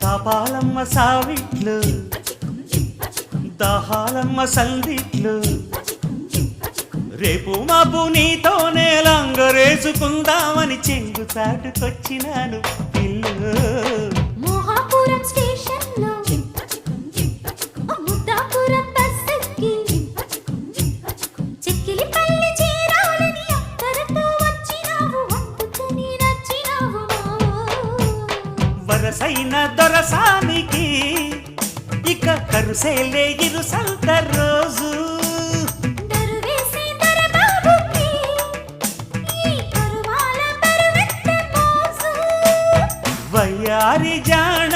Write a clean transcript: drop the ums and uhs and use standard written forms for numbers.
కాపాలమ్మ సావిట్లు దాహాలమ్మ సందిట్లు రేపు మాపు నీతోనే లంగరేసుకుందామని చెంగు చాటుకొచ్చినాను పిల్లు మోహాపురం స్టేషన్లో ముద్దాపురం బస్సెక్కి చిక్కిలిపల్లి చేరాలని అక్కరతో వచ్చినావు అందుకని నచ్చినావు వరసైన దొరసానికి ఇక కరుసేలే ఇరుసంత రోజు దరువేసి దొరబాబుకి ఈ కరువాల బరువెత్త మోజు వయ్యారి జాడ